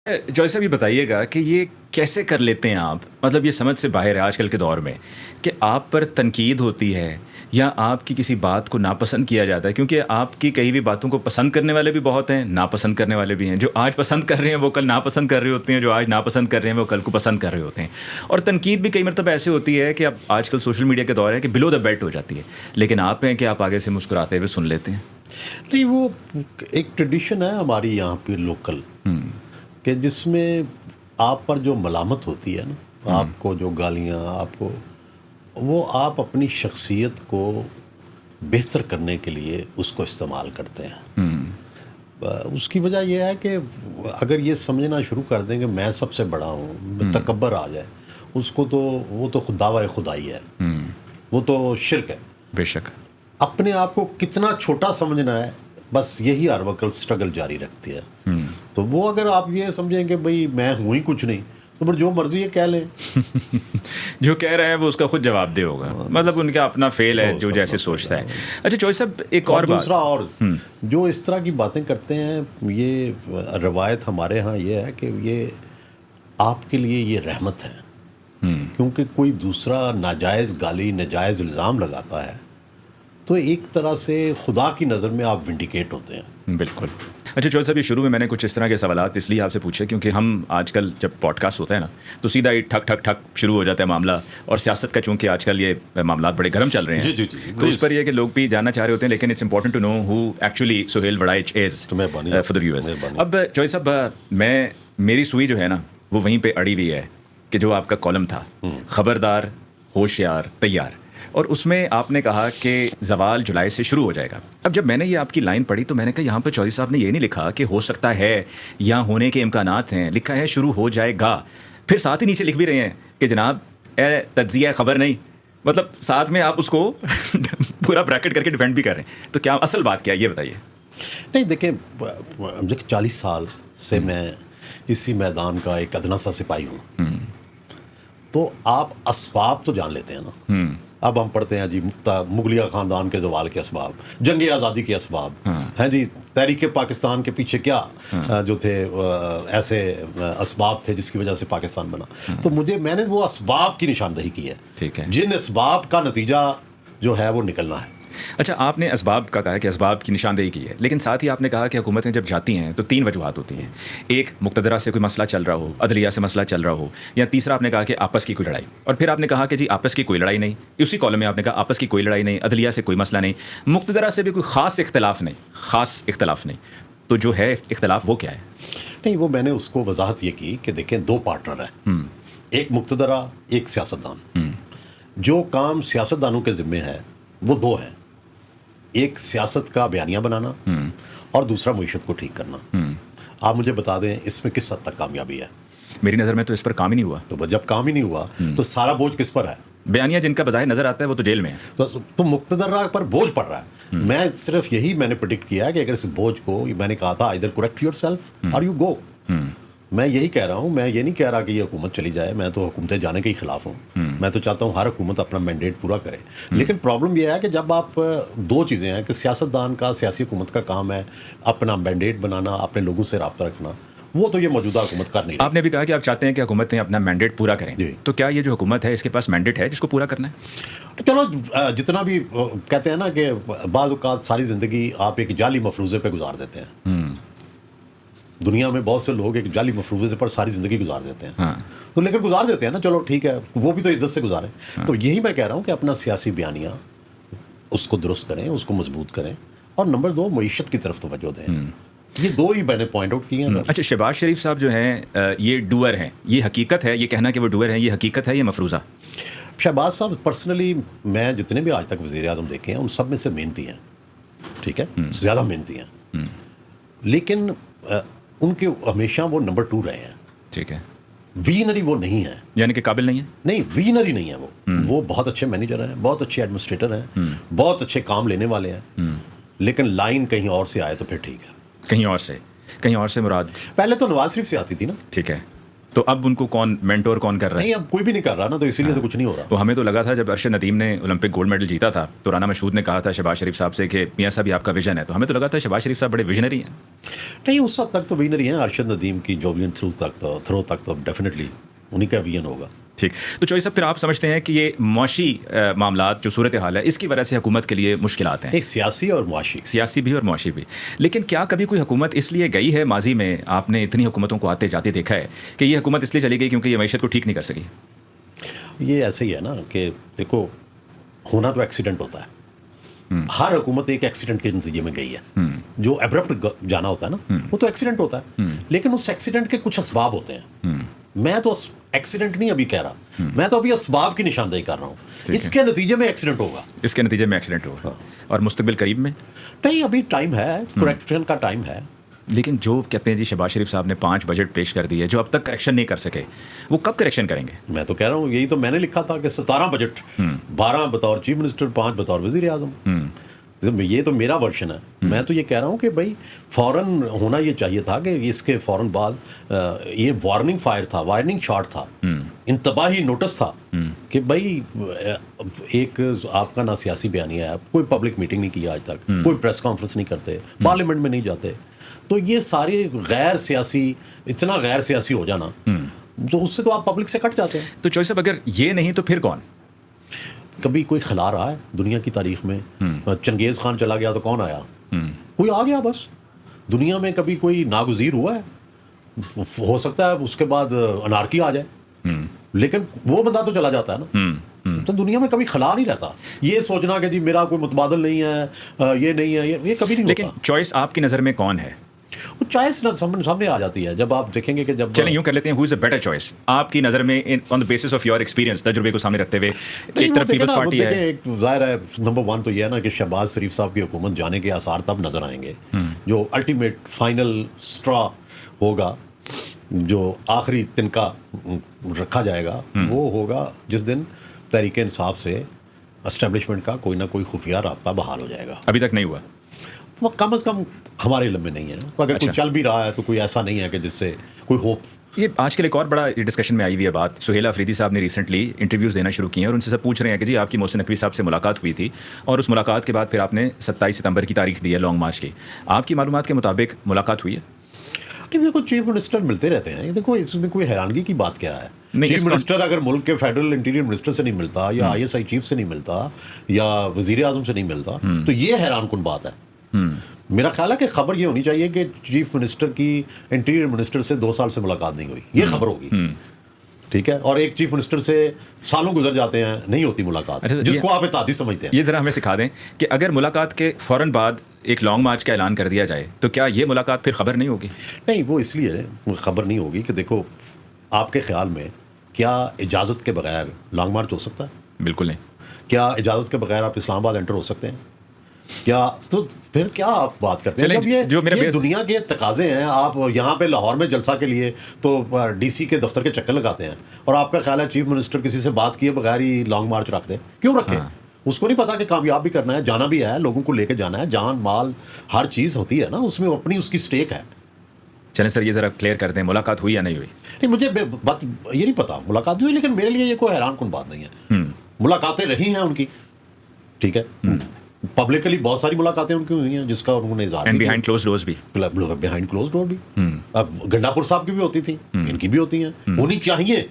جوئی صاحب یہ بتائیے گا کہ یہ کیسے کر لیتے ہیں آپ؟ مطلب یہ سمجھ سے باہر ہے آج کل کے دور میں کہ آپ پر تنقید ہوتی ہے یا آپ کی کسی بات کو ناپسند کیا جاتا ہے، کیونکہ آپ کی کئی بھی باتوں کو پسند کرنے والے بھی بہت ہیں، ناپسند کرنے والے بھی ہیں۔ جو آج پسند کر رہے ہیں وہ کل ناپسند کر رہے ہوتے ہیں، جو آج ناپسند کر رہے ہیں وہ کل کو پسند کر رہے ہوتے ہیں۔ اور تنقید بھی کئی مرتبہ ایسے ہوتی ہے کہ اب آج کل سوشل میڈیا کے دور ہے کہ بلو دا بیلٹ ہو جاتی ہے، لیکن آپ ہیں کہ آپ آگے سے مسکراتے ہوئے سن لیتے ہیں۔ نہیں، وہ ایک ٹریڈیشن ہے ہماری یہاں پہ لوکل، کہ جس میں آپ پر جو ملامت ہوتی ہے نا، آپ کو جو گالیاں، آپ کو وہ آپ اپنی شخصیت کو بہتر کرنے کے لیے اس کو استعمال کرتے ہیں۔ اس کی وجہ یہ ہے کہ اگر یہ سمجھنا شروع کر دیں کہ میں سب سے بڑا ہوں، تکبر آ جائے، اس کو تو وہ تو دعویٰ خدائی ہے، وہ تو شرک ہے۔ بے شک اپنے آپ کو کتنا چھوٹا سمجھنا ہے، بس یہی ہر وقت اسٹرگل جاری رکھتی ہے۔ تو وہ اگر آپ یہ سمجھیں کہ بھئی میں ہوں ہی کچھ نہیں، تو پھر جو مرضی ہے کہہ لیں۔ جو کہہ رہے ہیں وہ اس کا خود جواب دے ہوگا، مطلب ان کا اپنا فیل ہے جو جیسے سوچتا ہے۔ اچھا جوئی صاحب ایک اور بات، دوسرا اور جو اس طرح کی باتیں کرتے ہیں، یہ روایت ہمارے ہاں یہ ہے کہ یہ آپ کے لیے یہ رحمت ہے، کیونکہ کوئی دوسرا ناجائز گالی، ناجائز الزام لگاتا ہے تو ایک طرح سے خدا کی نظر میں آپ ونڈیکیٹ ہوتے ہیں۔ بالکل۔ اچھا جوئی صاحب، یہ شروع میں میں نے کچھ اس طرح کے سوالات اس لیے آپ سے پوچھے کیونکہ ہم آج کل جب پوڈ کاسٹ ہوتا ہے نا تو سیدھا ہی ٹھک ٹھک ٹھک شروع ہو جاتا ہے معاملہ، اور سیاست کا چونکہ آج کل یہ معاملات بڑے گرم چل رہے ہیں، تو اس پر یہ کہ لوگ بھی جاننا چاہ رہے ہوتے ہیں، لیکن it's important to know who actually Sohail Warraich is for the viewers. اب جوئی صاحب، میری سوئی جو ہے نا وہ وہیں پہ اڑی ہوئی ہے کہ جو آپ کا کالم تھا، خبردار ہوشیار تیار، اور اس میں آپ نے کہا کہ زوال جولائی سے شروع ہو جائے گا۔ اب جب میں نے یہ آپ کی لائن پڑھی تو میں نے کہا یہاں پہ چودھری صاحب نے یہ نہیں لکھا کہ ہو سکتا ہے یا ہونے کے امکانات ہیں، لکھا ہے شروع ہو جائے گا۔ پھر ساتھ ہی نیچے لکھ بھی رہے ہیں کہ جناب اے تجزیہ خبر نہیں، مطلب ساتھ میں آپ اس کو پورا بریکٹ کر کے ڈیفینڈ بھی کر رہے ہیں، تو کیا اصل بات کیا ہے یہ بتائیے۔ نہیں دیکھیں، 40 سال سے میں اسی میدان کا ایک ادنا سا سپاہی ہوں، تو آپ اسباب تو جان لیتے ہیں نا۔ اب ہم پڑھتے ہیں جی مغلیہ خاندان کے زوال کے اسباب، جنگ آزادی کے اسباب ہیں جی، تحریک پاکستان کے پیچھے کیا جو تھے ایسے اسباب تھے جس کی وجہ سے پاکستان بنا۔ تو میں نے وہ اسباب کی نشاندہی کی ہے، جن اسباب کا نتیجہ جو ہے وہ نکلنا ہے۔ اچھا، آپ نے اسباب کا کہا کہ اسباب کی نشاندہی کی ہے، لیکن ساتھ ہی آپ نے کہا کہ حکومتیں جب جاتی ہیں تو 3 وجوہات ہوتی ہیں، ایک مقتدرہ سے کوئی مسئلہ چل رہا ہو، عدلیہ سے مسئلہ چل رہا ہو، یا تیسرا آپ نے کہا کہ آپس کی کوئی لڑائی، اور پھر آپ نے کہا کہ جی آپس کی کوئی لڑائی نہیں، اسی کالم میں آپ نے کہا آپس کی کوئی لڑائی نہیں، عدلیہ سے کوئی مسئلہ نہیں، مقتدرہ سے بھی کوئی خاص اختلاف نہیں، تو جو ہے اختلاف وہ کیا ہے؟ نہیں، وہ میں نے اس کو وضاحت یہ کی کہ دیکھیں 2 پارٹنر ہیں، ایک مقتدرہ، ایک سیاستدان۔ جو کام سیاستدانوں کے ذمے ہے وہ 2 ہیں، ایک سیاست کا بیانیہ بنانا اور دوسرا معیشت کو ٹھیک کرنا۔ آپ مجھے بتا دیں اس میں کس حد تک کامیابی ہے؟ میری نظر میں تو اس پر کام ہی نہیں ہوا۔ تو جب کام ہی نہیں ہوا تو سارا بوجھ کس پر ہے؟ بیانیہ جن کا بظاہر نظر آتا ہے وہ تو جیل میں ہے، تو مقتدرہ پر بوجھ پڑ رہا ہے۔ میں صرف یہی میں نے پریڈکٹ کیا کہ اگر اس بوجھ کو، میں نے کہا تھا either correct yourself or you go۔ میں یہی کہہ رہا ہوں، میں یہ نہیں کہہ رہا کہ یہ حکومت چلی جائے، میں تو حکومتیں جانے کے ہی خلاف ہوں۔ میں تو چاہتا ہوں ہر حکومت اپنا مینڈیٹ پورا کرے، لیکن پرابلم یہ ہے کہ جب آپ 2 چیزیں ہیں کہ سیاستدان کا، سیاسی حکومت کا کام ہے اپنا مینڈیٹ بنانا، اپنے لوگوں سے رابطہ رکھنا، وہ تو یہ موجودہ حکومت کر نہیں رہی۔ آپ نے بھی کہا کہ آپ چاہتے ہیں کہ حکومتیں اپنا مینڈیٹ پورا کریں، تو کیا یہ جو حکومت ہے اس کے پاس مینڈیٹ ہے جس کو پورا کرنا ہے؟ چلو جتنا بھی کہتے ہیں نا کہ بعض اوقات ساری زندگی آپ ایک جعلی مفروضے پہ گزار دیتے ہیں۔ دنیا میں بہت سے لوگ ایک جعلی مفروضے پر ساری زندگی گزار دیتے ہیں، تو لیکن گزار دیتے ہیں نا، چلو ٹھیک ہے، وہ بھی تو عزت سے گزاریں۔ تو یہی میں کہہ رہا ہوں کہ اپنا سیاسی بیانیہ اس کو درست کریں، اس کو مضبوط کریں، اور نمبر 2 معیشت کی طرف توجہ دیں۔ یہ 2 ہی میں نے پوائنٹ آؤٹ کیے ہیں۔ اچھا، شہباز شریف صاحب جو ہیں یہ ڈوئر ہیں، یہ حقیقت ہے؟ یہ کہنا کہ وہ ڈوئر ہیں یہ حقیقت ہے، یہ مفروضہ؟ شہباز صاحب پرسنلی میں جتنے بھی آج تک وزیر اعظم دیکھے ہیں ان سب میں سے محنتی ہیں، ٹھیک ہے، زیادہ محنتی ہیں، لیکن ان کے ہمیشہ وہ نمبر 2 رہے ہیں، ٹھیک ہے، وینری وہ نہیں ہیں، یعنی کہ قابل نہیں ہے؟ نہیں، وینری نہیں ہیں وہ بہت اچھے مینیجر ہیں، بہت اچھے ایڈمنسٹریٹر ہیں، بہت اچھے کام لینے والے ہیں، لیکن لائن کہیں اور سے آئے تو پھر ٹھیک ہے۔ کہیں اور سے مراد پہلے تو نواز شریف سے آتی تھی نا، ٹھیک ہے، تو اب ان کو کون مینٹور کون کر رہا ہے؟ نہیں، اب کوئی بھی نہیں کر رہا نا، تو اسی لیے تو کچھ نہیں ہو رہا. تو ہمیں تو لگا تھا جب ارشد ندیم نے اولمپک گولڈ میڈل جیتا تھا تو رانا مشہود نے کہا تھا شہباز شریف صاحب سے کہ میاں صاحب یہ آپ کا ویژن ہے، تو ہمیں تو لگا تھا شہباز شریف صاحب بڑے ویژنری ہیں. نہیں، اس حد تک تو وینر ہی ہیں. ارشد ندیم کی جوبلین تھرو تک تو ڈیفینیٹلی انہیں کا ویژن ہوگا. ٹھیک. تو چوئی صاحب پھر آپ سمجھتے ہیں کہ یہ معاشی معاملات جو صورتحال ہے اس کی وجہ سے حکومت کے لیے مشکلات ہیں؟ ایک سیاسی اور معاشی. سیاسی بھی اور معاشی بھی. لیکن کیا کبھی کوئی حکومت اس لیے گئی ہے، ماضی میں آپ نے اتنی حکومتوں کو آتے جاتے دیکھا ہے کہ یہ حکومت اس لیے چلی گئی کیونکہ یہ معیشت کو ٹھیک نہیں کر سکی؟ یہ ایسے ہی ہے نا کہ دیکھو، ہونا تو ایکسیڈنٹ ہوتا ہے. ہر حکومت ایک ایکسیڈنٹ کے نتیجے میں گئی ہے. جو ایبرپٹ جانا ہوتا ہے نا وہ تو ایکسیڈنٹ ہوتا ہے، لیکن اس ایکسیڈنٹ کے کچھ اسباب ہوتے ہیں. میں تو ایکسیڈنٹ نہیں ابھی کہہ رہا، میں تو ابھی اسباب کی نشاندہی کر رہا ہوں. اس کے نتیجے میں ایکسیڈنٹ ہوگا، اس کے نتیجے میں ایکسیڈنٹ ہوگا. اور مستقبل قریب میں نہیں، ابھی ٹائم ہے، کریکشن کا ٹائم ہے. لیکن جو کہتے ہیں جی شہباز شریف صاحب نے 5 بجٹ پیش کر دیے جو اب تک کریکشن نہیں کر سکے، وہ کب کریکشن کریں گے؟ میں تو کہہ رہا ہوں، یہی تو میں نے لکھا تھا کہ 17 بجٹ، 12 بطور چیف منسٹر، 5 بطور وزیر اعظم. یہ تو میرا ورشن ہے. میں تو یہ کہہ رہا ہوں کہ بھائی فوراً ہونا یہ چاہیے تھا کہ اس کے فوراً بعد یہ وارننگ فائر تھا، وارننگ شاٹ تھا، انتباہی نوٹس تھا کہ بھائی ایک آپ کا نہ سیاسی بیانیہ ہے، کوئی پبلک میٹنگ نہیں کی آج تک، کوئی پریس کانفرنس نہیں کرتے، پارلیمنٹ میں نہیں جاتے. تو یہ سارے غیر سیاسی، اتنا غیر سیاسی ہو جانا، تو اس سے تو آپ پبلک سے کٹ جاتے ہیں. تو چوئی صاحب اگر یہ نہیں تو پھر کون؟ کبھی کوئی خلا رہا ہے دنیا کی تاریخ میں؟ چنگیز خان چلا گیا تو کون آیا؟ کوئی آ گیا بس. دنیا میں کبھی کوئی ناگزیر ہوا ہے؟ ہو سکتا ہے اس کے بعد انارکی آ جائے، لیکن وہ بندہ تو چلا جاتا ہے نا. تو دنیا میں کبھی خلا نہیں رہتا. یہ سوچنا کہ جی میرا کوئی متبادل نہیں ہے، یہ نہیں ہے، یہ کبھی نہیں ہوتا. لیکن چوائس آپ کی نظر میں کون ہے؟ وہ چوائس سامنے آ جاتی ہے جب آپ دیکھیں گے کہ جب چلیں یوں کر لیتے ہیں، ہو از اے بیٹر چوائس آپ کی نظر میں on the basis of your experience, تجربے کو سامنے رکھتے ہوئے؟ ایک طرف پیپلز پارٹی ہے. ایک ظاہر ہے نمبر 1 تو یہ ہے نا کہ شہباز شریف صاحب کی حکومت جانے کے آثار تب نظر آئیں گے جو الٹیمیٹ فائنل اسٹرا ہوگا، جو آخری تنکا رکھا جائے گا، وہ ہوگا جس دن تحریک انصاف سے اسٹیبلشمنٹ کا کوئی نہ کوئی خفیہ رابطہ بحال ہو جائے گا. ابھی تک نہیں ہوا؟ وہ کم از کم ہمارے علم میں نہیں ہے. اگر کوئی چل بھی رہا ہے تو کوئی ایسا نہیں ہے کہ جس سے کوئی ہوپ. یہ آج کل ایک اور بڑا ڈسکشن میں آئی ہوئی ہے بات. سہیل آفریدی صاحب نے ریسنٹلی انٹرویوز دینا شروع کیے ہیں اور ان سے سب پوچھ رہے ہیں کہ جی آپ کی محسن نقوی صاحب سے ملاقات ہوئی تھی اور اس ملاقات کے بعد پھر آپ نے 27 ستمبر کی تاریخ دی ہے لانگ مارچ کی. آپ کی معلومات کے مطابق ملاقات ہوئی ہے؟ دیکھو چیف منسٹر ملتے رہتے ہیں، دیکھو اس میں کوئی حیرانگی کی بات کیا ہے؟ چیف منسٹر اگر ملک کے فیڈرل انٹیریئر منسٹر سے نہیں ملتا یا ISI چیف سے نہیں ملتا یا وزیر اعظم سے نہیں ملتا تو یہ حیران کن بات ہے. میرا خیال ہے کہ خبر یہ ہونی چاہیے کہ چیف منسٹر کی انٹیریئر منسٹر سے 2 سال سے ملاقات نہیں ہوئی، یہ خبر ہوگی. ٹھیک ہے، اور ایک چیف منسٹر سے سالوں گزر جاتے ہیں، نہیں ہوتی ملاقات، جس کو آپ اتحادی سمجھتے ہیں. یہ ذرا ہمیں سکھا دیں کہ اگر ملاقات کے فوراً بعد ایک لانگ مارچ کا اعلان کر دیا جائے تو کیا یہ ملاقات پھر خبر نہیں ہوگی؟ نہیں، وہ اس لیے خبر نہیں ہوگی کہ دیکھو آپ کے خیال میں کیا اجازت کے بغیر لانگ مارچ ہو سکتا ہے؟ بالکل نہیں. کیا اجازت کے بغیر آپ اسلام آباد انٹر ہو سکتے ہیں؟ کیا تو پھر کیا آپ بات کرتے ہیں؟ جب یہ دنیا کے تقاضے ہیں، آپ یہاں پہ لاہور میں جلسہ کے لیے تو DC کے دفتر کے چکر لگاتے ہیں، اور آپ کا خیال ہے چیف منسٹر کسی سے بات کیے بغیر ہی لانگ مارچ رکھ دے؟ کیوں رکھے؟ اس کو نہیں پتا کہ کامیاب بھی کرنا ہے، جانا بھی ہے، لوگوں کو لے کے جانا ہے، جان مال ہر چیز ہوتی ہے نا، اس میں اپنی اس کی سٹیک ہے. چلیں سر یہ ذرا کلیئر کر دیں، ملاقات ہوئی یا نہیں ہوئی؟ نہیں، مجھے بات یہ نہیں پتا ملاقات ہوئی، لیکن میرے لیے یہ کوئی حیران کن بات نہیں ہے. ملاقاتیں رہی ہیں ان کی، ٹھیک ہے، پبلکلی بہت ساری ملاقاتیں ان کی ہوئی ہیں جس کا انہوں نے اظہار کیا. بیہائنڈ کلوز ڈورز بھی، بیہائنڈ کلوز ڈور بھی. اب گنڈاپور صاحب کی بھی ہوتی تھی، ان کی بھی ہوتی ہیں، ہونی چاہیے.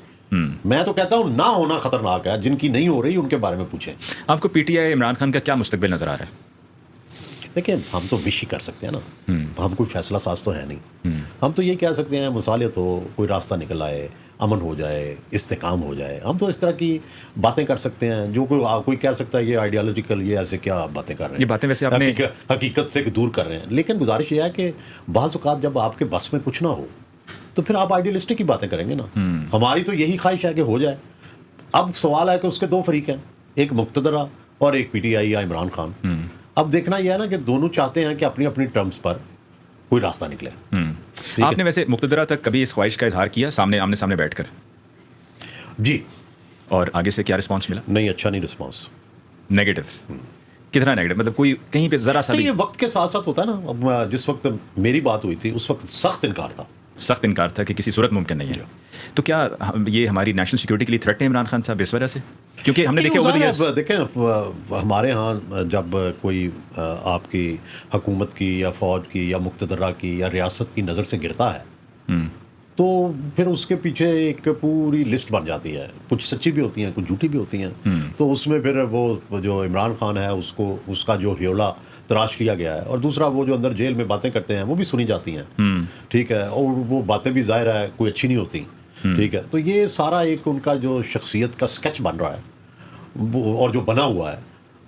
میں تو کہتا ہوں نہ ہونا خطرناک ہے. جن کی نہیں ہو رہی ان کے بارے میں پوچھیں. آپ کو PTI عمران خان کا کیا مستقبل نظر آ رہا ہے؟ دیکھیں ہم تو وش ہی کر سکتے ہیں نا، ہم کوئی فیصلہ ساز تو ہے نہیں. ہم تو یہ کہہ سکتے ہیں مصالحت ہو، کوئی راستہ نکل آئے، امن ہو جائے، استحکام ہو جائے. ہم تو اس طرح کی باتیں کر سکتے ہیں. جو کوئی کہہ سکتا ہے یہ آئیڈیالوجیکل، یہ ایسے کیا باتیں کر رہے ہیں، یہ باتیں ویسے آپ نے حقیقت سے دور کر رہے ہیں. لیکن گزارش یہ ہے کہ بعض اوقات جب آپ کے بس میں کچھ نہ ہو تو پھر آپ آئیڈیلسٹک کی باتیں کریں گے نا. ہماری تو یہی خواہش ہے کہ ہو جائے. اب سوال ہے کہ اس کے 2 فریق ہیں، ایک مقتدرہ اور ایک PTI یا عمران خان. اب دیکھنا یہ ہے نا کہ دونوں چاہتے ہیں کہ اپنی اپنی ٹرمز پر کوئی راستہ نکلے. آپ نے ویسے مقتدرہ تک کبھی اس خواہش کا اظہار کیا آمنے سامنے بیٹھ کر؟ جی. اور آگے سے کیا رسپانس ملا؟ نہیں، اچھا نہیں رسپانس. نیگیٹو؟ کتنا نیگیٹو؟ مطلب کوئی کہیں پہ ذرا سا؟ یہ وقت کے ساتھ ساتھ ہوتا ہے نا. اب جس وقت میری بات ہوئی تھی اس وقت سخت انکار تھا. سخت انکار تھا کہ کسی صورت ممکن نہیں ہے. تو کیا یہ ہماری نیشنل سیکورٹی کے لیے تھریٹ ہے عمران خان صاحب اس وجہ سے؟ کیونکہ ہم نے دیکھیں ہمارے ہاں جب کوئی آپ کی حکومت کی یا فوج کی یا مقتدرہ کی یا ریاست کی نظر سے گرتا ہے تو پھر اس کے پیچھے ایک پوری لسٹ بن جاتی ہے. کچھ سچی بھی ہوتی ہیں, کچھ جھوٹی بھی ہوتی ہیں. تو اس میں پھر وہ جو عمران خان ہے اس کا جو ہیولا تراش لیا گیا ہے, اور دوسرا وہ جو اندر جیل میں باتیں کرتے ہیں وہ بھی سنی جاتی ہیں, ٹھیک ہے, اور وہ باتیں بھی ظاہر ہے کوئی اچھی نہیں ہوتی, ٹھیک ہے. تو یہ سارا ایک ان کا جو شخصیت کا سکیچ بن رہا ہے اور جو بنا ہوا ہے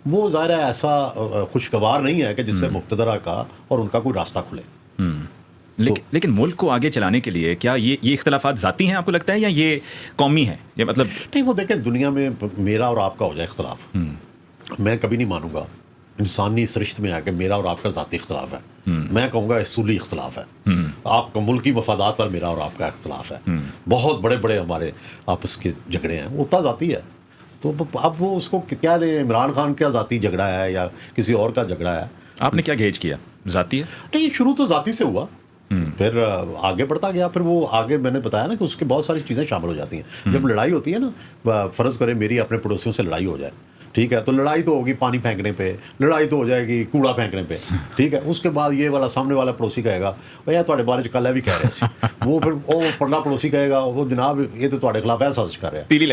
وہ ظاہر ہے ایسا خوشگوار نہیں ہے کہ جس سے مقتدرہ کا اور ان کا کوئی راستہ کھلے. لیکن ملک کو آگے چلانے کے لیے کیا یہ اختلافات ذاتی ہیں آپ کو لگتا ہے, یا یہ قومی ہیں؟ یہ مطلب نہیں, وہ دیکھیں دنیا میں میرا اور آپ کا ہو جائے اختلاف, میں کبھی نہیں مانوں گا انسانی سرشت میں آ کے میرا اور آپ کا ذاتی اختلاف ہے. میں کہوں گا اصولی اختلاف ہے. آپ کا ملکی مفادات پر میرا اور آپ کا اختلاف ہے. بہت بڑے بڑے ہمارے آپس کے جھگڑے ہیں, وہ اتنا ذاتی ہے. تو اب وہ اس کو کیا دیں, عمران خان کا ذاتی جھگڑا ہے یا کسی اور کا جھگڑا ہے. آپ نے کیا گیج کیا, ذاتی ہے؟ نہیں, شروع تو ذاتی سے ہوا, پھر آگے بڑھتا گیا. پھر وہ آگے میں نے بتایا نا کہ اس کے بہت ساری چیزیں شامل ہو جاتی ہیں. جب لڑائی ہوتی ہے نا, فرض کریں میری اپنے پڑوسیوں سے لڑائی ہو جائے, ٹھیک ہے, تو لڑائی تو ہوگی پانی پھینکنے پہ, لڑائی تو ہو جائے گی کوڑا پھینکنے پہ, ٹھیک ہے. اس کے بعد یہ والا سامنے والا پڑوسی کہے گا یار تھوڑے بارے کل ہے بھی کہہ رہے سی, وہ پھر وہ پرلا پڑوسی کہے گا وہ جناب یہ تو تھوڑے خلاف ایسا کر رہے ہیں, تیلی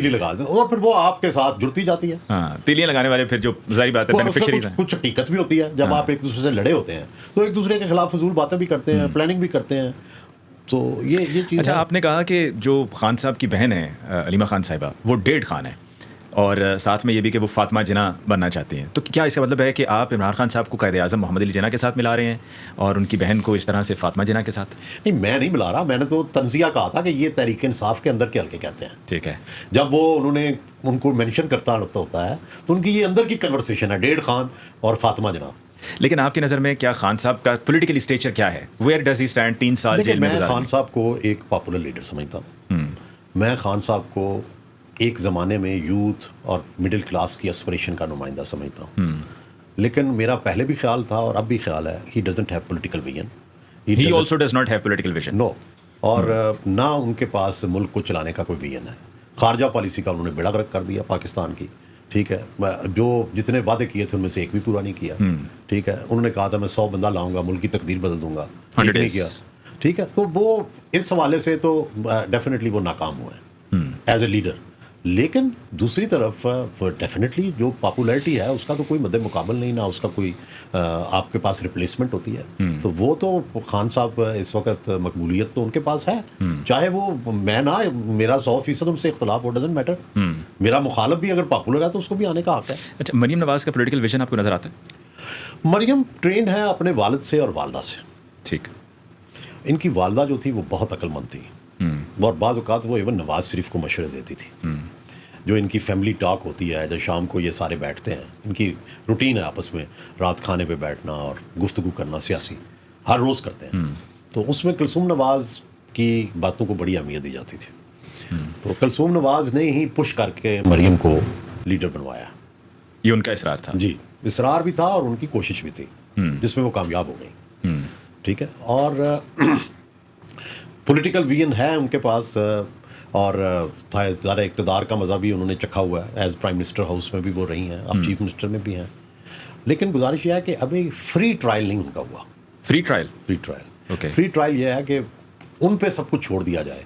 لگا دیں, اور پھر وہ آپ کے ساتھ جڑتی جاتی ہے. تیلیاں لگانے والے پھر جو ظاہر بات ہے بینیفیشریز ہیں. کچھ حقیقت بھی ہوتی ہے, جب آپ ایک دوسرے سے لڑے ہوتے ہیں تو ایک دوسرے کے خلاف فضول باتیں بھی کرتے ہیں, پلاننگ بھی کرتے ہیں. تو یہ چیز. اچھا, آپ نے کہا کہ جو خان صاحب کی بہن ہے علیمہ خان صاحبہ, وہ 1.5 خان ہے, اور ساتھ میں یہ بھی کہ وہ فاطمہ جناح بننا چاہتی ہیں. تو کیا اس کا مطلب ہے کہ آپ عمران خان صاحب کو قائد اعظم محمد علی جناح کے ساتھ ملا رہے ہیں اور ان کی بہن کو اس طرح سے فاطمہ جناح کے ساتھ؟ نہیں, میں نہیں ملا رہا. میں نے تو تنزیہ کہا تھا کہ یہ تحریک انصاف کے اندر کے حلقے کہتے ہیں, ٹھیک ہے. جب وہ انہوں نے ان کو مینشن کرتا ہوتا ہے تو ان کی یہ اندر کی کنورسیشن ہے 1.5 خان اور فاطمہ جناح. لیکن آپ کی نظر میں کیا خان صاحب کا پولیٹیکل اسٹیچر کیا ہے؟ Where does he stand? 3 سال جیل میں میں خان صاحب کو ایک پاپولر لیڈر سمجھتا ہوں. میں خان صاحب کو ایک زمانے میں یوتھ اور مڈل کلاس کی اسپریشن کا نمائندہ سمجھتا ہوں. لیکن میرا پہلے بھی خیال تھا اور اب بھی خیال ہے, he doesn't have political vision. He also does not have political vision. No, اور نہ ان کے پاس ملک کو چلانے کا کوئی ویژن ہے. خارجہ پالیسی کا انہوں نے بیڑا غرق کر دیا پاکستان کی, ٹھیک ہے. جو جتنے وعدے کیے تھے ان میں سے ایک بھی پورا نہیں کیا, ٹھیک ہے. انہوں نے کہا تھا میں 100 بندہ لاؤں گا, ملک کی تقدیر بدل دوں گا, نہیں کیا, ٹھیک ہے. تو وہ اس حوالے سے تو ڈیفینیٹلی وہ ناکام ہوئے ہیں ایز اے لیڈر. لیکن دوسری طرف ڈیفینیٹلی جو پاپولیرٹی ہے اس کا تو کوئی مد مقابل نہیں, نہ اس کا کوئی آپ کے پاس ریپلیسمنٹ ہوتی ہے. تو وہ تو خان صاحب اس وقت مقبولیت تو ان کے پاس ہے, چاہے وہ میں نہ, میرا 100% ان سے اختلاف, وہ ڈزنٹ میٹر. میرا مخالف بھی اگر پاپولر ہے تو اس کو بھی آنے کا حق ہے. اچھا, مریم نواز کا پولیٹیکل ویژن آپ کو نظر آتا ہے؟ مریم ٹرینڈ ہے اپنے والد سے اور والدہ سے, ٹھیک. ان کی والدہ جو تھی وہ بہت عقل مند تھی, اور بعض اوقات وہ ایون نواز شریف کو مشورے دیتی تھی. جو ان کی فیملی ٹاک ہوتی ہے, جب شام کو یہ سارے بیٹھتے ہیں, ان کی روٹین ہے آپس میں رات کھانے پہ بیٹھنا اور گفتگو کرنا سیاسی, ہر روز کرتے ہیں. تو اس میں کلثوم نواز کی باتوں کو بڑی اہمیت دی جاتی تھی. تو کلثوم نواز نے ہی پش کر کے مریم کو لیڈر بنوایا. یہ ان کا اصرار تھا؟ جی, اصرار بھی تھا اور ان کی کوشش بھی تھی, جس میں وہ کامیاب ہو گئی, ٹھیک ہے. اور پولیٹیکل ویژن ہے ان کے پاس, اور زیادہ اقتدار کا مزہ بھی انہوں نے چکھا ہوا ہے. ایز پرائم منسٹر ہاؤس میں بھی وہ رہی ہیں, اب چیف منسٹر میں بھی ہیں. لیکن گزارش یہ ہے کہ ابھی فری ٹرائل نہیں ان کا ہوا. Free trial? فری ٹرائل یہ ہے کہ ان پہ سب کچھ چھوڑ دیا جائے,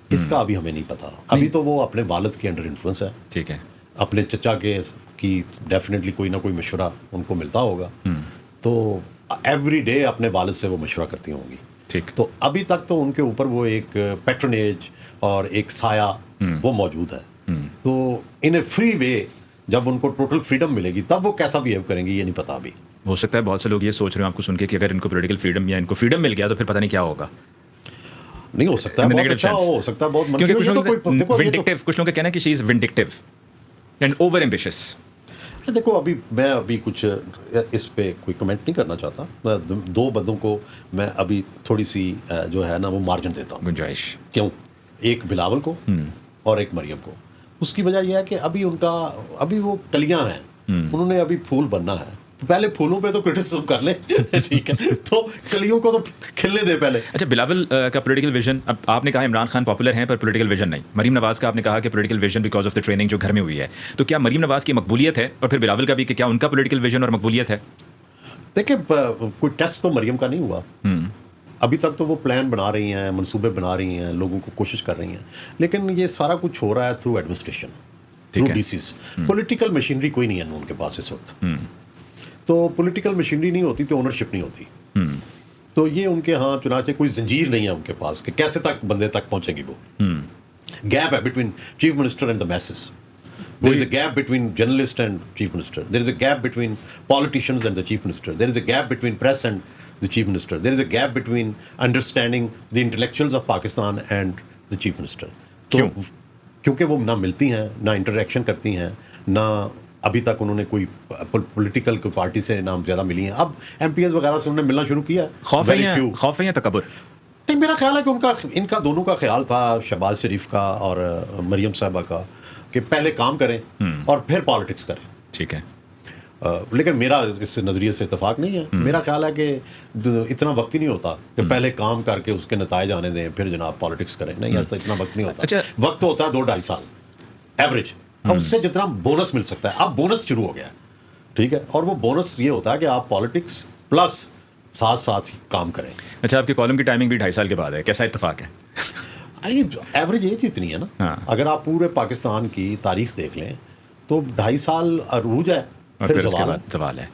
اس کا ابھی ہمیں نہیں پتا. ابھی تو وہ اپنے والد کے انڈر انفلوئنس ہے, ٹھیک ہے. اپنے چچا کے کی ڈیفینیٹلی کوئی نہ کوئی مشورہ ان کو ملتا ہوگا, تو ایوری ڈے اپنے والد سے وہ مشورہ کرتی ہوں گی, ٹھیک. تو ابھی تک تو ان کے اوپر وہ ایک پیٹرنیج اور ایک سایہ وہ موجود ہے. تو ان اے فری وے جب ان کو ٹوٹل فریڈم ملے گی تب وہ کیسا بیہیو کریں گی یہ نہیں پتا ابھی. ہو سکتا ہے بہت سے لوگ یہ سوچ رہے ہیں آپ کو سن کے کہ اگر ان کو پولیٹیکل فریڈم یا ان کو فریڈم مل گیا تو پھر پتہ نہیں کیا ہوگا. نہیں ہو سکتا ہے, بہت اچھا ہو سکتا ہے, بہت منفی. کچھ لوگوں کا کہنا ہے کہ شی از ونڈکٹیو اینڈ اوور ایمبیشس. دیکھو میں ابھی کچھ اس پہ کوئی کمنٹ نہیں کرنا چاہتا. 2 بندوں کو میں ابھی تھوڑی سی جو ہے نا وہ مارجن دیتا ہوں, گنجائش. کیوں؟ ایک بلاول کو اور ایک مریم کو. اس کی وجہ یہ ہے کہ ابھی ان کا ابھی وہ کلیاں ہیں, انہوں نے ابھی پھول بننا ہے, پہلے پھولوں پہ تو کرٹیسزم کر لیں ٹھیک ہے, تو کلیوں کو تو کھلنے دے پہلے. اچھا, بلاول کا پولیٹیکل ویژن, اب آپ نے کہا عمران خان پاپولر ہیں پر پولیٹیکل ویژن نہیں. مریم نواز کا آپ نے کہا کہ political vision because of the training جو گھر میں ہوئی ہے, تو کیا مریم نواز کی مقبولیت ہے اور پھر بلاول کا بھی کہ کیا ان کا پولیٹیکل ویژن اور مقبولیت ہے؟ دیکھیں کوئی ٹیسٹ تو مریم کا نہیں ہوا ابھی تک, تو وہ پلان بنا رہی ہیں, منصوبے بنا رہی ہیں, لوگوں کو کوشش کر رہی ہیں, لیکن یہ سارا کچھ ہو رہا ہے through administration, through D Cs. Political machinery کوئی نہیں ہے ان کے پاس اس وقت. تو پولیٹیکل مشینری نہیں ہوتی تو اونرشپ نہیں ہوتی. تو یہ ان کے ہاں چنانچہ کوئی زنجیر نہیں ہے ان کے پاس کہ کیسے تک بندے تک پہنچے گی وہ. گیپ ہے between chief minister and the masses. There is a gap between journalist and chief minister. There is a gap between politicians and the chief minister. There is a gap between press and the chief minister. There is a gap between understanding the intellectuals of Pakistan and the chief minister. تو کیونکہ وہ نہ ملتی ہیں, نہ interaction کرتی ہیں, نہ ابھی تک انہوں نے کوئی پولیٹیکل پارٹی سے نہ زیادہ ملی ہیں. اب ایم پی ایس وغیرہ سے انہوں نے ملنا شروع کیا. خوف ہے یا تکبر؟ نہیں, میرا خیال ہے کہ ان کا دونوں کا خیال تھا, شہباز شریف کا اور مریم صاحبہ کا, کہ پہلے کام کریں اور پھر پالیٹکس کریں. ٹھیک ہے, لیکن میرا اس نظریے سے اتفاق نہیں ہے. میرا خیال ہے کہ اتنا وقت ہی نہیں ہوتا کہ پہلے کام کر کے اس کے نتائج آنے دیں پھر جناب پالیٹکس کریں. نہیں, ایسا اتنا وقت نہیں ہوتا. وقت ہوتا ہے 2-2.5 سال ایوریج. اس سے جتنا بونس مل سکتا ہے, اب بونس شروع ہو گیا ہے ٹھیک ہے, اور وہ بونس یہ ہوتا ہے کہ آپ پالیٹکس پلس ساتھ ہی کام کریں. اچھا, آپ کے کالم کی ٹائمنگ بھی 2.5 سال کے بعد ہے, کیسا اتفاق ہے؟ ایوریج ایج اتنی ہے نا. اگر آپ پورے پاکستان کی تاریخ دیکھ لیں تو 2.5 سال عروج ہے, پھر زوال ہے.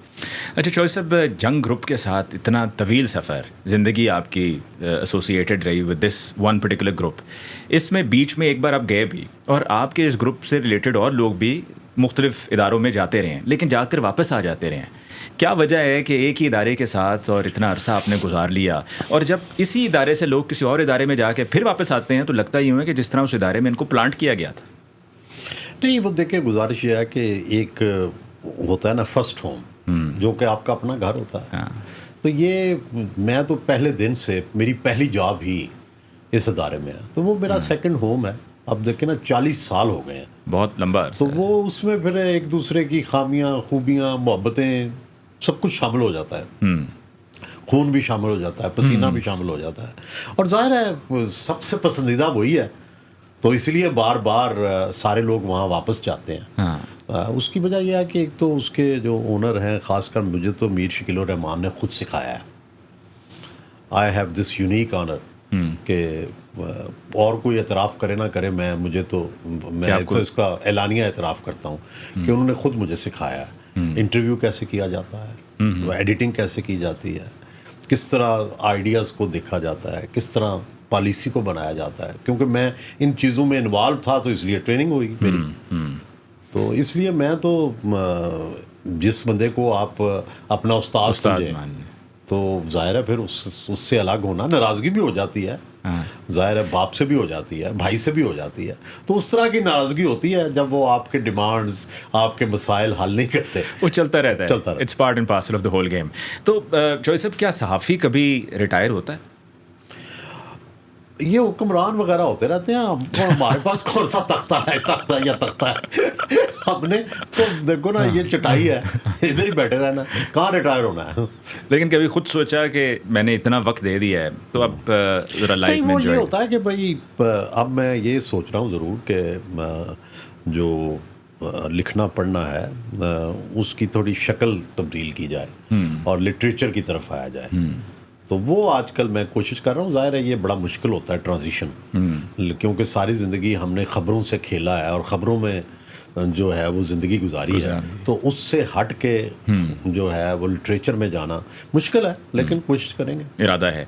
اچھا چوہے صاحب, جنگ گروپ کے ساتھ اتنا طویل سفر, زندگی آپ کی ایسوسیٹیڈ رہی with this one particular group, اس میں بیچ میں ایک بار آپ گئے بھی اور آپ کے اس گروپ سے ریلیٹڈ اور لوگ بھی مختلف اداروں میں جاتے رہے ہیں لیکن جا کر واپس آ جاتے رہے ہیں. کیا وجہ ہے کہ ایک ہی ادارے کے ساتھ اور اتنا عرصہ آپ نے گزار لیا, اور جب اسی ادارے سے لوگ کسی اور ادارے میں جا کے پھر واپس آتے ہیں تو لگتا ہی ہے کہ جس طرح اس ادارے میں ان کو پلانٹ کیا گیا تھا؟ نہیں, وہ دیکھیں گزارش یہ ہے کہ ایک ہوتا ہے نا فرسٹ ہوم, جو کہ آپ کا اپنا گھر ہوتا ہے. تو یہ میں تو پہلے دن سے, میری پہلی جاب ہی اس ادارے میں ہے, تو وہ میرا سیکنڈ ہوم ہے. اب دیکھیں نا 40 سال ہو گئے ہیں, بہت لمبا. تو وہ اس میں پھر ایک دوسرے کی خامیاں, خوبیاں, محبتیں, سب کچھ شامل ہو جاتا ہے. خون بھی شامل ہو جاتا ہے, پسینہ بھی شامل ہو جاتا ہے, اور ظاہر ہے سب سے پسندیدہ وہی ہے, تو اس لیے بار بار سارے لوگ وہاں واپس جاتے ہیں. اس کی وجہ یہ ہے کہ ایک تو اس کے جو اونر ہیں, خاص کر مجھے تو میر شکیل الرحمان نے خود سکھایا ہے. I have this unique owner کہ اور کوئی اعتراف کرے نہ کرے, میں تو اس کا اعلانیہ اعتراف کرتا ہوں کہ انہوں نے خود مجھے سکھایا ہے. انٹرویو کیسے کیا جاتا ہے, ایڈیٹنگ کیسے کی جاتی ہے, کس طرح آئیڈیاز کو دیکھا جاتا ہے, کس طرح پالیسی کو بنایا جاتا ہے. کیونکہ میں ان چیزوں میں انوالو تھا تو اس لیے ٹریننگ ہوئی میری. تو اس لیے میں تو جس بندے کو آپ اپنا استاد سمجھیں تو ظاہر ہے پھر اس سے الگ ہونا, ناراضگی بھی ہو جاتی ہے, ظاہر ہے باپ سے بھی ہو جاتی ہے, بھائی سے بھی ہو جاتی ہے. تو اس طرح کی ناراضگی ہوتی ہے جب وہ آپ کے ڈیمانڈز, آپ کے مسائل حل نہیں کرتے. وہ چلتا رہتا ہے, it's part and parcel of the whole game. تو چوہے صاحب, کیا صحافی کبھی ریٹائر ہوتا ہے؟ یہ حکمران وغیرہ ہوتے رہتے ہیں, ہمارے پاس کون سا تختہ ہے ہم نے تو دیکھو نا, یہ چٹائی ہے, ادھر ہی بیٹھے رہنا, کہاں ریٹائر ہونا ہے. لیکن کبھی خود سوچا کہ میں نے اتنا وقت دے دیا ہے تو اب ذرا لائف میں یہ ہوتا ہے کہ بھائی اب میں یہ سوچ رہا ہوں ضرور کہ جو لکھنا پڑھنا ہے اس کی تھوڑی شکل تبدیل کی جائے اور لٹریچر کی طرف آیا جائے. تو وہ آج کل میں کوشش کر رہا ہوں. ظاہر ہے یہ بڑا مشکل ہوتا ہے ٹرانزیشن, کیونکہ ساری زندگی ہم نے خبروں سے کھیلا ہے اور خبروں میں جو ہے وہ زندگی گزاری ہے. تو اس سے ہٹ کے جو ہے وہ لٹریچر میں جانا مشکل ہے, لیکن کوشش کریں گے, ارادہ ہے.